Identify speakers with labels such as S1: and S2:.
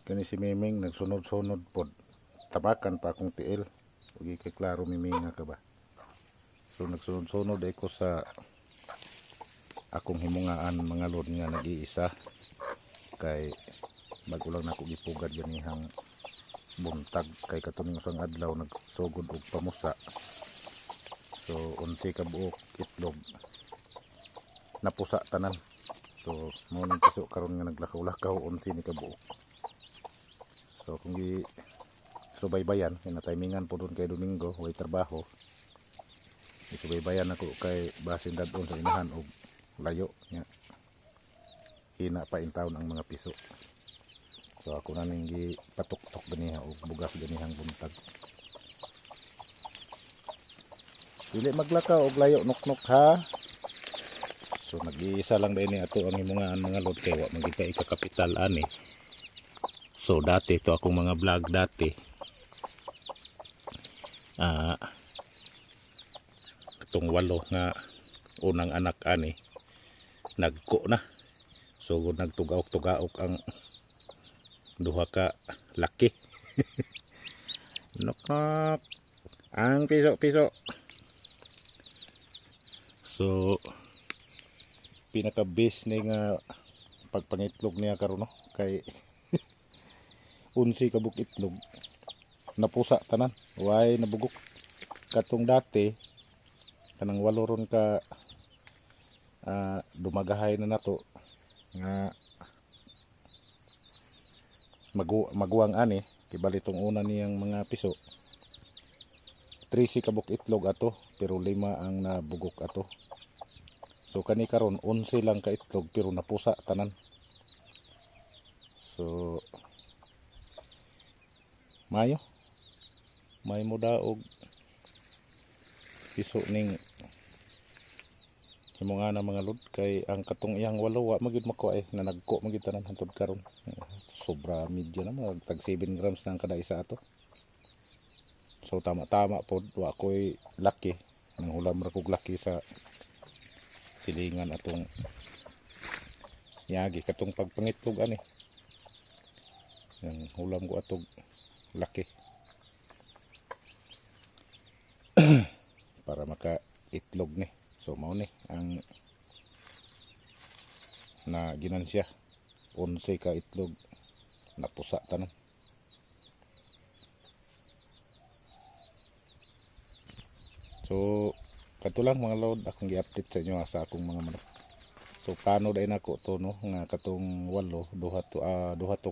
S1: Kani si Miming nagsunod-sunod pod. Tabakan pa akong tiil. Ugi kay klaro Miming ka ba. So nagsunod-sunod ay ko sa akong himungaan mga lod nga nag-iisa. Kay bago lang nako gipugad ganihang buntag kay katuning usang adlaw nagsugod og pamusa. So 11 ka buok itlog napusa tanan. So mo ning piso karon nga naglakaw-lakaw 11 ni ka buok. So kung gi subaybayan kay na-timingan po doon kay Domingo way trabaho. Isubaybayan ako kay basin dadon sa inahan og layo nya. Hina pa in taon ang mga piso. So ako na ning gipatok-tok ganiha og bugas ganihang buntag. Dili maglakaw og layo nok-nok ha. So nag-iisa lang din ato ang himungaan mga lod kay wa magita ikakapital ani. So dati to akong mga vlog dati. Itong 8 nga unang anak ani nagko na. So nagtugaok-tugaok ang duha ka laki. Nok-nok. Ang piso-piso. So pinaka base ni nga pagpangitlog niya karon no kay 11 ka buok itlog napusa tanan way nabugok katong dati kanang 8 ron ka dumagahay na nato nga maguwang ani kibali tong una niyang mga piso 13 ka buok itlog ato pero 5 ang nabugok ato. So kani karon 11 lang ka itlog pero napusa tanan. So may mo daog piso ning himunga na mga lod kay ang katong iyang 8 wa magid makuha na nagko magid tanan hantod karon. Sobra medyo na mga tag 7 grams na ang kada isa ato. So tama-tama pod wa koy laki nang hulam ra kog laki sa silingan atong yagi katong pagpangitlog ani. Nang hulam ko atog laki. Para maka itlog ni. So mao ni ang na ginansya 11 ka itlog napusa tanan. So kato lang mga lord akong gi-update sa inyo sa akong mga manok. So plano dai nako to no nga katong 8 duha to ka